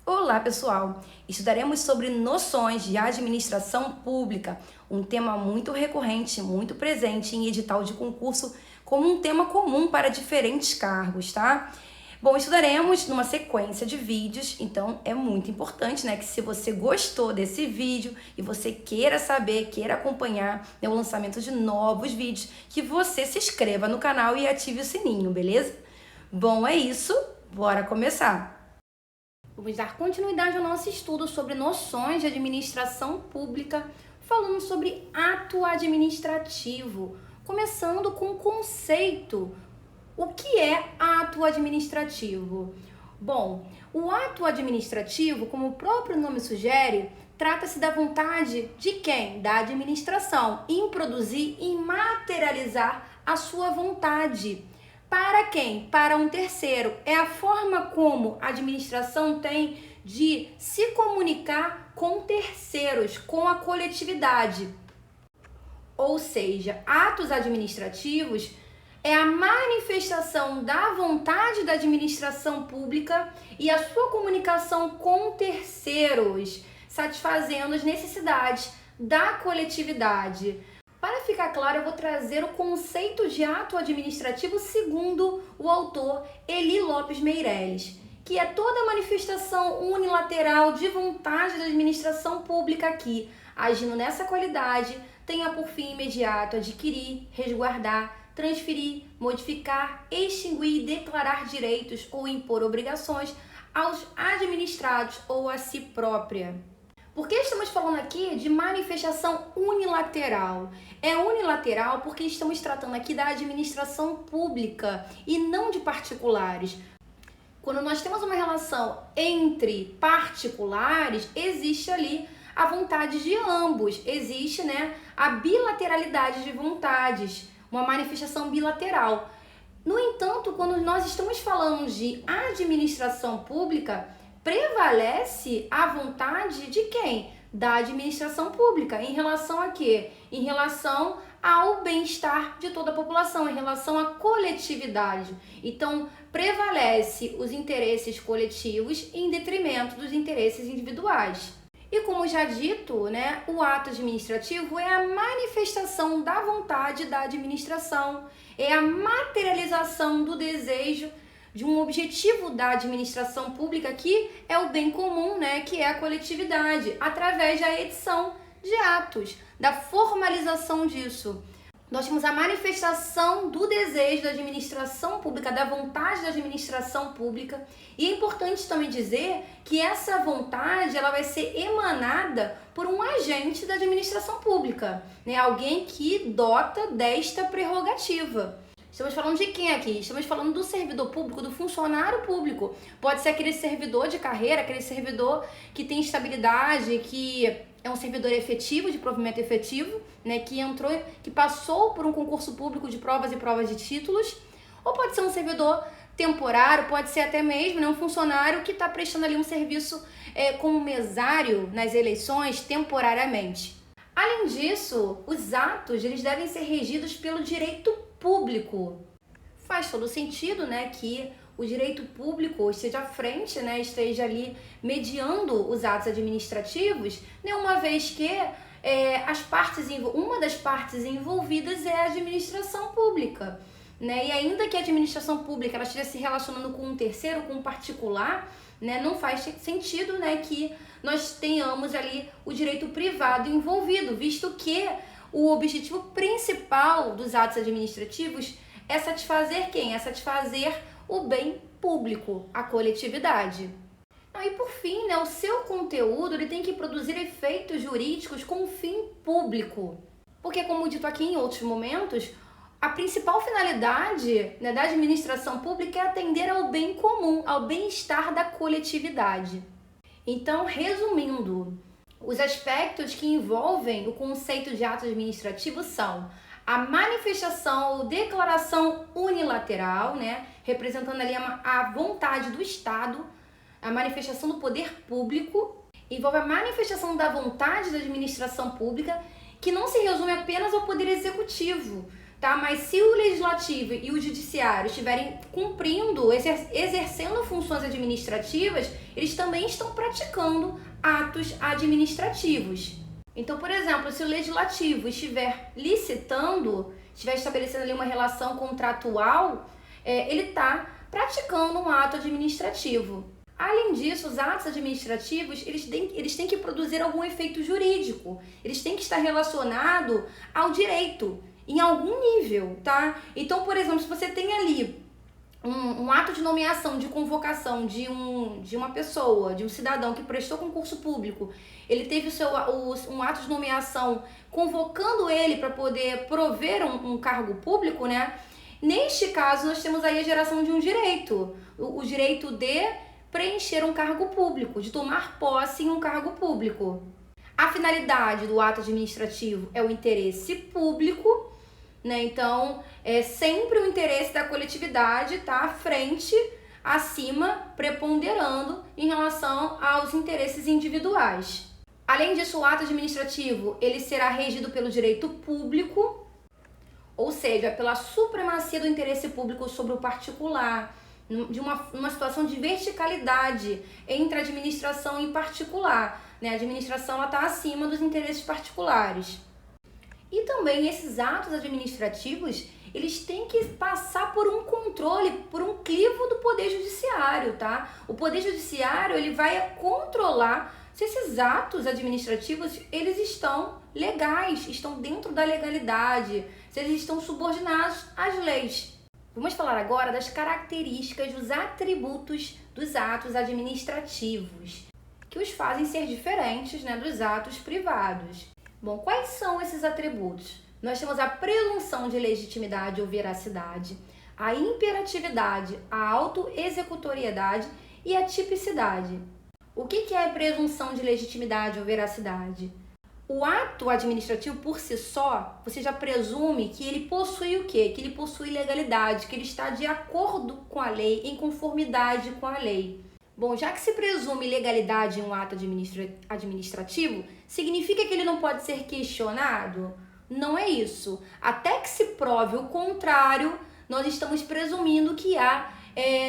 Olá, pessoal! Estudaremos sobre noções de administração pública, um tema muito recorrente, muito presente em edital de concurso, como um tema comum para diferentes cargos, tá? Bom, estudaremos numa sequência de vídeos, então é muito importante, né, que se você gostou desse vídeo e você queira saber, queira acompanhar, né, o lançamento de novos vídeos, que você se inscreva no canal e ative o sininho, beleza? Bom, é isso, bora começar! Vamos dar continuidade ao nosso estudo sobre noções de administração pública, falando sobre ato administrativo, começando com o conceito. O que é ato administrativo? Bom, o ato administrativo, como o próprio nome sugere, trata-se da vontade de quem? Da administração, em produzir, em materializar a sua vontade. Para quem? Para um terceiro. É a forma como a administração tem de se comunicar com terceiros, com a coletividade. Ou seja, atos administrativos é a manifestação da vontade da administração pública e a sua comunicação com terceiros, satisfazendo as necessidades da coletividade. Para ficar claro, eu vou trazer o conceito de ato administrativo segundo o autor Eli Lopes Meireles, que é toda manifestação unilateral de vontade da administração pública que, agindo nessa qualidade, tenha por fim imediato adquirir, resguardar, transferir, modificar, extinguir, declarar direitos ou impor obrigações aos administrados ou a si própria. Por que estamos falando aqui de manifestação unilateral? É unilateral porque estamos tratando aqui da administração pública e não de particulares. Quando nós temos uma relação entre particulares, existe ali a vontade de ambos, existe, a bilateralidade de vontades, uma manifestação bilateral. No entanto, quando nós estamos falando de administração pública, prevalece a vontade de quem? Da administração pública. Em relação a quê? Em relação ao bem-estar de toda a população, em relação à coletividade. Então, prevalece os interesses coletivos em detrimento dos interesses individuais. E como já dito, o ato administrativo é a manifestação da vontade da administração, é a materialização do desejo de um objetivo da administração pública que é o bem comum, que é a coletividade, através da edição de atos, da formalização disso. Nós temos a manifestação do desejo da administração pública, da vontade da administração pública, e é importante também dizer que essa vontade ela vai ser emanada por um agente da administração pública, alguém que dota desta prerrogativa. Estamos falando de quem aqui? Estamos falando do servidor público, do funcionário público. Pode ser aquele servidor de carreira, aquele servidor que tem estabilidade, que é um servidor efetivo, de provimento efetivo, que entrou, que passou por um concurso público de provas e provas de títulos. Ou pode ser um servidor temporário, pode ser até mesmo um funcionário que está prestando ali um serviço como mesário nas eleições temporariamente. Além disso, os atos eles devem ser regidos pelo direito público. Faz todo sentido, que o direito público esteja à frente, esteja ali mediando os atos administrativos, uma vez que uma das partes envolvidas é a administração pública. E ainda que a administração pública ela esteja se relacionando com um terceiro, com um particular, não faz sentido que nós tenhamos ali o direito privado envolvido, visto que o objetivo principal dos atos administrativos é satisfazer quem? É satisfazer o bem público, a coletividade. E por fim, o seu conteúdo ele tem que produzir efeitos jurídicos com fim público. Porque, como dito aqui em outros momentos, a principal finalidade da administração pública é atender ao bem comum, ao bem-estar da coletividade. Então, resumindo, os aspectos que envolvem o conceito de ato administrativo são a manifestação ou declaração unilateral, representando ali a vontade do Estado, a manifestação do poder público, envolve a manifestação da vontade da administração pública, que não se resume apenas ao poder executivo, tá? Mas se o legislativo e o judiciário estiverem cumprindo, exercendo funções administrativas, eles também estão praticando atos administrativos. Então, por exemplo, se o legislativo estiver licitando, estiver estabelecendo ali uma relação contratual, ele está praticando um ato administrativo. Além disso, os atos administrativos, eles têm que produzir algum efeito jurídico, eles têm que estar relacionados ao direito, em algum nível, tá? Então, por exemplo, se você tem ali um ato de nomeação, de convocação de uma pessoa, de um cidadão que prestou concurso público, ele teve um ato de nomeação convocando ele para poder prover um cargo público, né? Neste caso, nós temos aí a geração de um direito, o direito de preencher um cargo público, de tomar posse em um cargo público. A finalidade do ato administrativo é o interesse público, né? Então, é sempre o interesse da coletividade tá à frente, acima, preponderando em relação aos interesses individuais. Além disso, o ato administrativo, ele será regido pelo direito público, ou seja, pela supremacia do interesse público sobre o particular, de uma situação de verticalidade entre a administração e particular, né? A administração está acima dos interesses particulares. E também esses atos administrativos, eles têm que passar por um controle, por um crivo do Poder Judiciário, tá? O Poder Judiciário, ele vai controlar se esses atos administrativos, eles estão legais, estão dentro da legalidade, se eles estão subordinados às leis. Vamos falar agora das características, dos atributos dos atos administrativos, que os fazem ser diferentes, né, dos atos privados. Bom, quais são esses atributos? Nós temos a presunção de legitimidade ou veracidade, a imperatividade, a autoexecutoriedade e a tipicidade. O que é a presunção de legitimidade ou veracidade? O ato administrativo por si só, você já presume que ele possui o quê? Que ele possui legalidade, que ele está de acordo com a lei, em conformidade com a lei. Bom, já que se presume legalidade em um ato administrativo, significa que ele não pode ser questionado? Não é isso. Até que se prove o contrário, nós estamos presumindo que há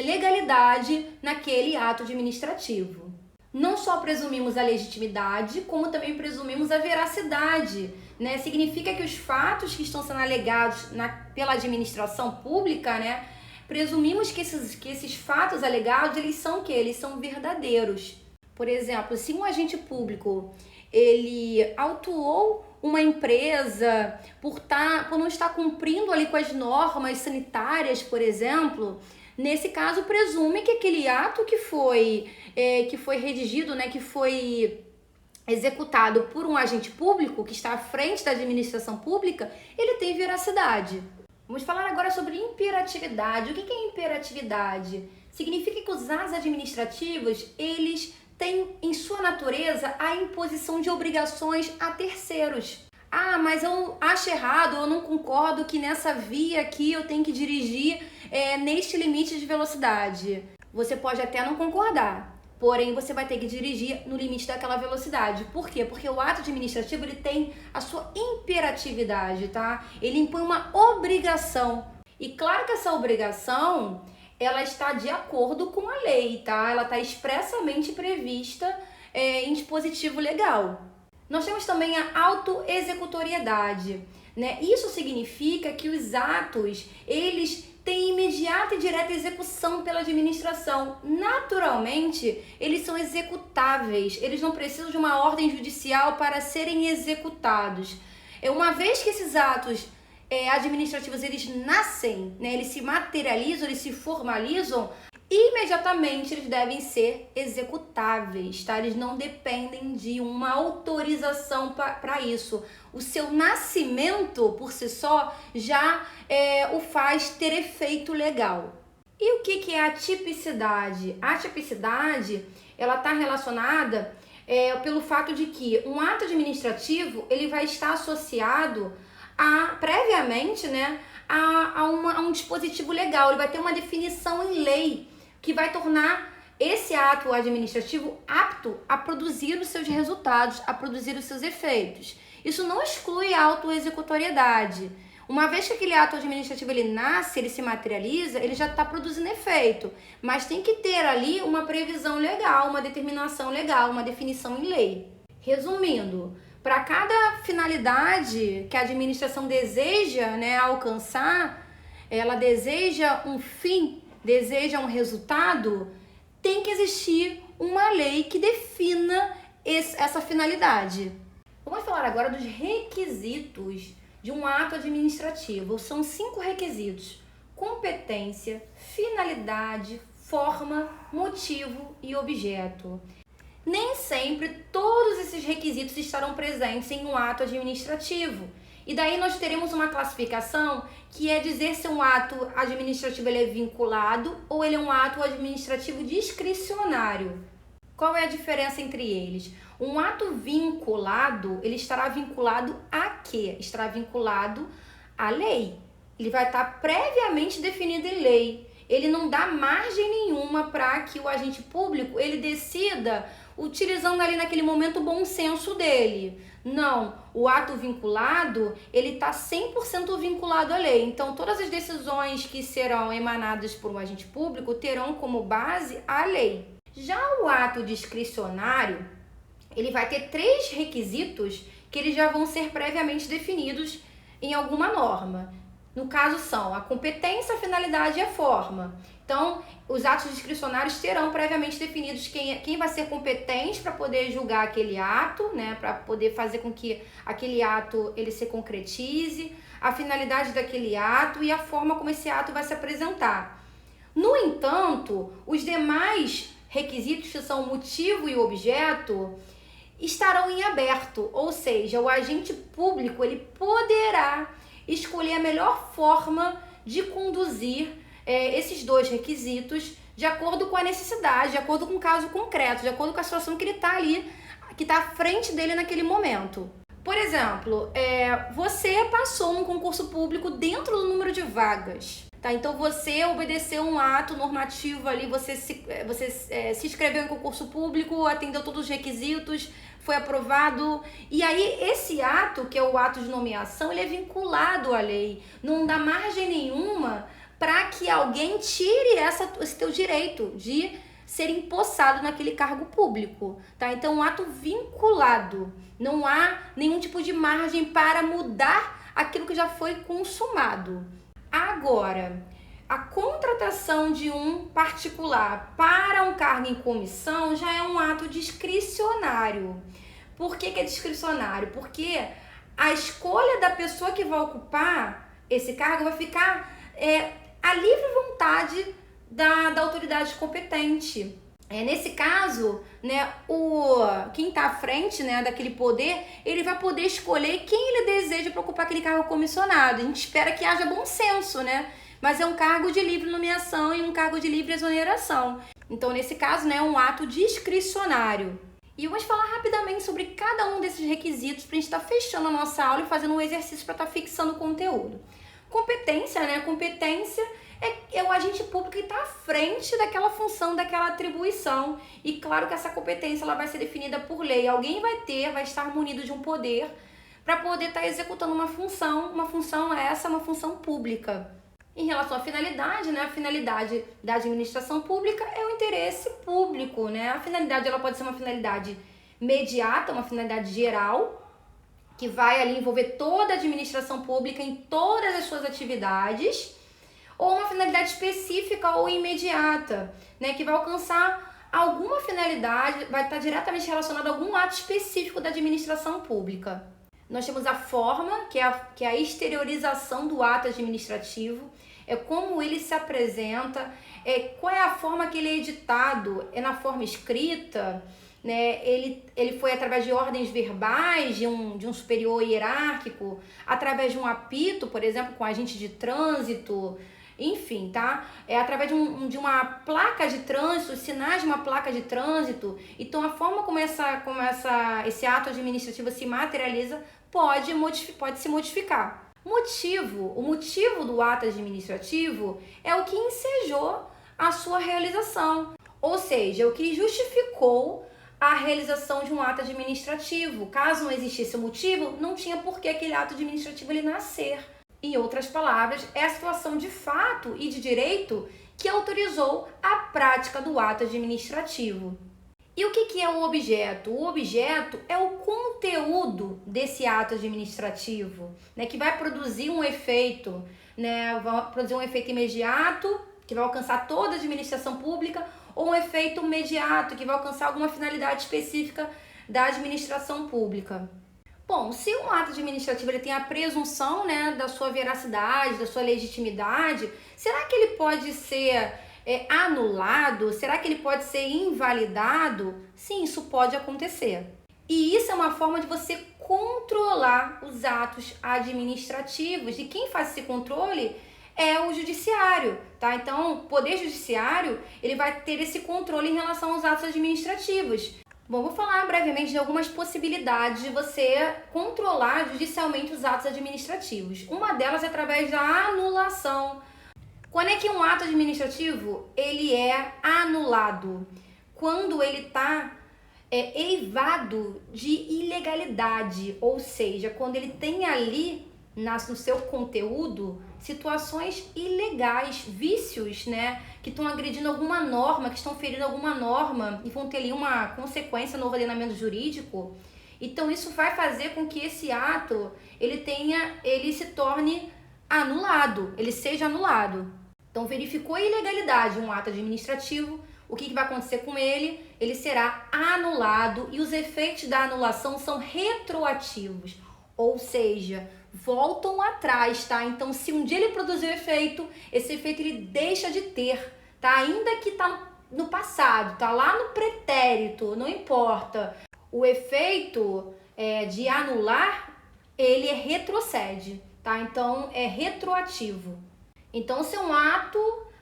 legalidade naquele ato administrativo. Não só presumimos a legitimidade, como também presumimos a veracidade, né? Significa que os fatos que estão sendo alegados pela administração pública, né? Presumimos que esses fatos alegados, eles são o quê? Eles são verdadeiros. Por exemplo, se um agente público, ele autuou uma empresa por não estar cumprindo ali com as normas sanitárias, por exemplo, nesse caso, presume que aquele ato que foi redigido, né, que foi executado por um agente público que está à frente da administração pública, ele tem veracidade. Vamos falar agora sobre imperatividade. O que é imperatividade? Significa que os atos administrativos, eles têm em sua natureza a imposição de obrigações a terceiros. Ah, mas eu acho errado, eu não concordo que nessa via aqui eu tenho que dirigir neste limite de velocidade. Você pode até não concordar, porém você vai ter que dirigir no limite daquela velocidade. Por quê? Porque o ato administrativo, ele tem a sua imperatividade, tá? Ele impõe uma obrigação. E claro que essa obrigação, ela está de acordo com a lei, tá? Ela está expressamente prevista em dispositivo legal. Nós temos também a autoexecutoriedade, né? Isso significa que os atos, eles têm imediata e direta execução pela administração. Naturalmente, eles são executáveis, eles não precisam de uma ordem judicial para serem executados. Uma vez que esses atos administrativos, eles nascem, né? Eles se materializam, eles se formalizam, imediatamente eles devem ser executáveis, tá? Eles não dependem de uma autorização para isso. O seu nascimento, por si só, já o faz ter efeito legal. E o que é a tipicidade? A tipicidade, ela está relacionada pelo fato de que um ato administrativo, ele vai estar associado previamente, né, a um dispositivo legal. Ele vai ter uma definição em lei que vai tornar esse ato administrativo apto a produzir os seus resultados, a produzir os seus efeitos. Isso não exclui a autoexecutoriedade. Uma vez que aquele ato administrativo ele nasce, ele se materializa, ele já está produzindo efeito. Mas tem que ter ali uma previsão legal, uma determinação legal, uma definição em lei. Resumindo, para cada finalidade que a administração deseja, né, alcançar, ela deseja um fim, deseja um resultado, tem que existir uma lei que defina essa finalidade. Vamos falar agora dos requisitos de um ato administrativo. São 5 requisitos: competência, finalidade, forma, motivo e objeto. Nem sempre todos esses requisitos estarão presentes em um ato administrativo. E daí nós teremos uma classificação que é dizer se um ato administrativo ele é vinculado ou ele é um ato administrativo discricionário. Qual é a diferença entre eles? Um ato vinculado, ele estará vinculado a quê? Estará vinculado à lei. Ele vai estar previamente definido em lei. Ele não dá margem nenhuma para que o agente público ele decida utilizando ali naquele momento o bom senso dele. Não, o ato vinculado, ele está 100% vinculado à lei. Então, todas as decisões que serão emanadas por um agente público terão como base a lei. Já o ato discricionário, ele vai ter 3 requisitos que eles já vão ser previamente definidos em alguma norma. No caso são a competência, a finalidade e a forma. Então, os atos discricionários terão previamente definidos quem vai ser competente para poder julgar aquele ato, né, para poder fazer com que aquele ato ele se concretize, a finalidade daquele ato e a forma como esse ato vai se apresentar. No entanto, os demais requisitos, que são motivo e objeto, estarão em aberto, ou seja, o agente público ele poderá escolher a melhor forma de conduzir esses 2 requisitos de acordo com a necessidade, de acordo com o caso concreto, de acordo com a situação que ele está ali, que está à frente dele naquele momento. Por exemplo, você passou num concurso público dentro do número de vagas. Tá, então você obedeceu um ato normativo ali, você se inscreveu em concurso público, atendeu todos os requisitos, foi aprovado. E aí esse ato, que é o ato de nomeação, ele é vinculado à lei. Não dá margem nenhuma para que alguém tire esse teu direito de ser empossado naquele cargo público. Tá? Então, um ato vinculado. Não há nenhum tipo de margem para mudar aquilo que já foi consumado. Agora, a contratação de um particular para um cargo em comissão já é um ato discricionário. Por que é discricionário? Porque a escolha da pessoa que vai ocupar esse cargo vai ficar à livre vontade da autoridade competente. Nesse caso, né, quem está à frente, né, daquele poder, ele vai poder escolher quem ele deseja para ocupar aquele cargo comissionado. A gente espera que haja bom senso, né? Mas é um cargo de livre nomeação e um cargo de livre exoneração. Então, nesse caso, né, é um ato discricionário. E vamos falar rapidamente sobre cada um desses requisitos para a gente estar fechando a nossa aula e fazendo um exercício para estar fixando o conteúdo. Competência, né? Competência é o agente público que está à frente daquela função, daquela atribuição. E claro que essa competência ela vai ser definida por lei. Alguém vai estar munido de um poder para poder estar executando uma função uma função pública. Em relação à finalidade, né? A finalidade da administração pública é o interesse público, né? A finalidade ela pode ser uma finalidade imediata, uma finalidade geral, que vai ali envolver toda a administração pública em todas as suas atividades, ou uma finalidade específica ou imediata, né, que vai alcançar alguma finalidade, vai estar diretamente relacionada a algum ato específico da administração pública. Nós temos a forma, que é a exteriorização do ato administrativo, é como ele se apresenta, qual é a forma que ele é editado, é na forma escrita, né? Ele foi através de ordens verbais de um superior hierárquico, através de um apito, por exemplo, com agente de trânsito, enfim, tá? Através de uma placa de trânsito, sinais de uma placa de trânsito. Então, a forma como esse ato administrativo se materializa pode se modificar. O motivo do ato administrativo é o que ensejou a sua realização, ou seja, o que justificou a realização de um ato administrativo. Caso não existisse o motivo, não tinha por que aquele ato administrativo ele nascer. Em outras palavras, é a situação de fato e de direito que autorizou a prática do ato administrativo. E o que é o objeto? O objeto é o conteúdo desse ato administrativo, né, que vai produzir um efeito, né, vai produzir um efeito imediato, que vai alcançar toda a administração pública, ou um efeito imediato, que vai alcançar alguma finalidade específica da administração pública. Bom, se um ato administrativo ele tem a presunção, né, da sua veracidade, da sua legitimidade, será que ele pode ser anulado? Será que ele pode ser invalidado? Sim, isso pode acontecer. E isso é uma forma de você controlar os atos administrativos. E quem faz esse controle é o judiciário, tá? Então, o poder judiciário, ele vai ter esse controle em relação aos atos administrativos. Bom, vou falar brevemente de algumas possibilidades de você controlar judicialmente os atos administrativos. Uma delas é através da anulação. Quando é que um ato administrativo ele é anulado? Quando ele está eivado de ilegalidade, ou seja, quando ele tem ali no seu conteúdo situações ilegais, vícios, né, que estão agredindo alguma norma, que estão ferindo alguma norma e vão ter ali uma consequência no ordenamento jurídico. Então isso vai fazer com que esse ato ele se torne anulado, ele seja anulado. Então verificou a ilegalidade um ato administrativo, o que vai acontecer com ele? Ele será anulado e os efeitos da anulação são retroativos, ou seja, voltam atrás, tá? Então, se um dia ele produziu efeito, esse efeito ele deixa de ter, tá? Ainda que tá no passado, tá lá no pretérito, não importa. O efeito de anular, ele retrocede, tá? Então, é retroativo. Então, se um ato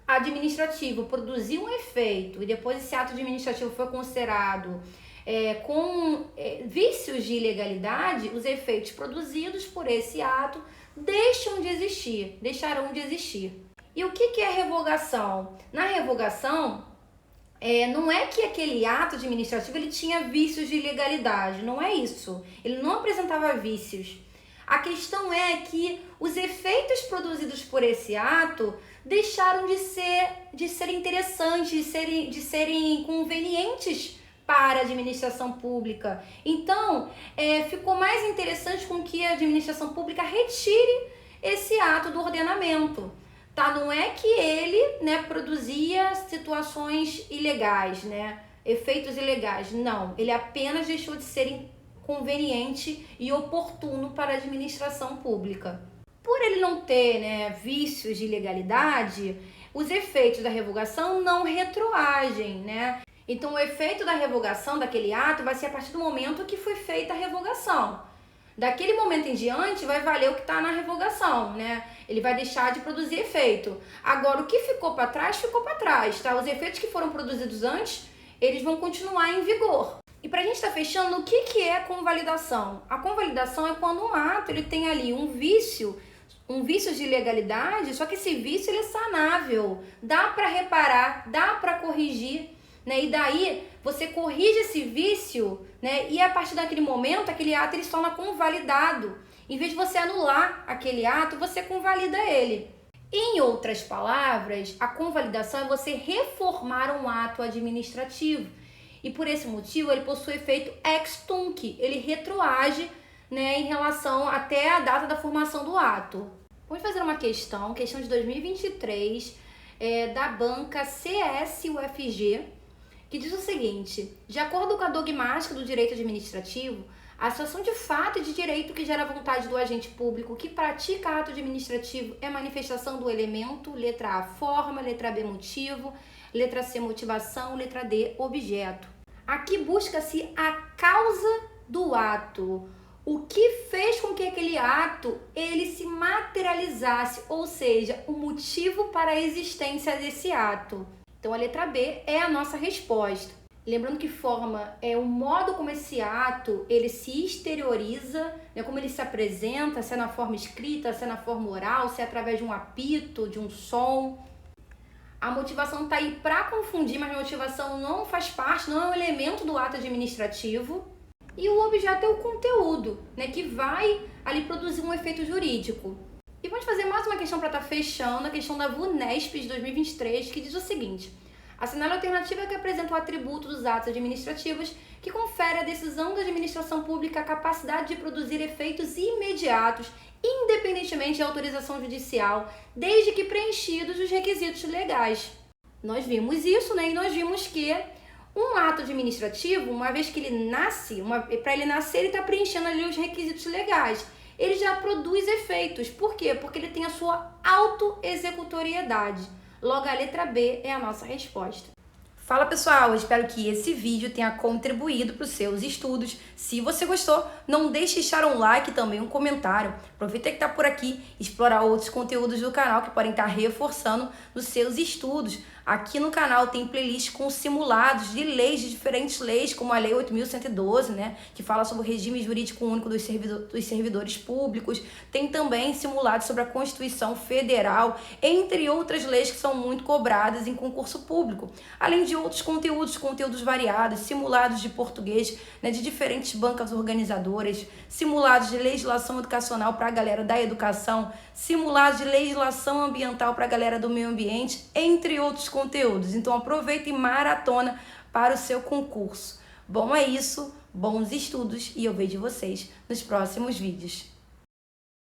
administrativo produziu um efeito e depois esse ato administrativo foi considerado com vícios de ilegalidade, os efeitos produzidos por esse ato deixarão de existir. E o que é revogação? Na revogação, não é que aquele ato administrativo ele tinha vícios de ilegalidade, não é isso. Ele não apresentava vícios. A questão é que os efeitos produzidos por esse ato deixaram de ser interessantes, de serem convenientes para a administração pública. Então, ficou mais interessante com que a administração pública retire esse ato do ordenamento. Tá? Não é que ele, né, produzia situações ilegais, né, efeitos ilegais. Não, ele apenas deixou de ser conveniente e oportuno para a administração pública. Por ele não ter, né, vícios de ilegalidade, os efeitos da revogação não retroagem, né? Então, o efeito da revogação daquele ato vai ser a partir do momento que foi feita a revogação. Daquele momento em diante, vai valer o que está na revogação, né? Ele vai deixar de produzir efeito. Agora, o que ficou para trás, tá? Os efeitos que foram produzidos antes, eles vão continuar em vigor. E para a gente estar fechando, o que é a convalidação? A convalidação é quando um ato ele tem ali um vício de ilegalidade, só que esse vício ele é sanável, dá para reparar, dá para corrigir, né? E daí você corrige esse vício, né? E a partir daquele momento, aquele ato ele se torna convalidado. Em vez de você anular aquele ato, você convalida ele. Em outras palavras, a convalidação é você reformar um ato administrativo. E por esse motivo, ele possui efeito ex tunc, ele retroage, né, em relação até a data da formação do ato. Vamos fazer uma questão de 2023, da banca CSUFG, que diz o seguinte: de acordo com a dogmática do direito administrativo, a situação de fato e de direito que gera a vontade do agente público que pratica ato administrativo é manifestação do elemento, letra A, forma, letra B, motivo, letra C, motivação, letra D, objeto. Aqui busca-se a causa do ato. O que fez com que aquele ato ele se materializasse, ou seja, o motivo para a existência desse ato. Então a letra B é a nossa resposta. Lembrando que forma é o modo como esse ato ele se exterioriza, né, como ele se apresenta, se é na forma escrita, se é na forma oral, se é através de um apito, de um som. A motivação está aí para confundir, mas a motivação não faz parte, não é um elemento do ato administrativo. E o objeto é o conteúdo, né, que vai ali produzir um efeito jurídico. E vamos fazer mais uma questão para estar fechando, a questão da VUNESP de 2023, que diz o seguinte: assinale a alternativa que apresenta o atributo dos atos administrativos que confere à decisão da administração pública a capacidade de produzir efeitos imediatos, independentemente da autorização judicial, desde que preenchidos os requisitos legais. Nós vimos isso, né? E nós vimos que um ato administrativo, uma vez que ele nasce, para ele nascer, ele está preenchendo ali os requisitos legais. Ele já produz efeitos. Por quê? Porque ele tem a sua autoexecutoriedade. Logo, a letra B é a nossa resposta. Fala pessoal, eu espero que esse vídeo tenha contribuído para os seus estudos. Se você gostou, não deixe de deixar um like e também um comentário. Aproveita que está por aqui, explorar outros conteúdos do canal que podem estar reforçando os seus estudos. Aqui no canal tem playlist com simulados de leis, de diferentes leis, como a Lei 8.112, né, que fala sobre o regime jurídico único dos servidores públicos. Tem também simulados sobre a Constituição Federal, entre outras leis que são muito cobradas em concurso público. Além de outros conteúdos variados, simulados de português, né, de diferentes bancas organizadoras, simulados de legislação educacional para a galera da educação, simulados de legislação ambiental para a galera do meio ambiente, entre outros conteúdos. Então aproveita e maratona para o seu concurso. Bom, é isso, bons estudos e eu vejo vocês nos próximos vídeos.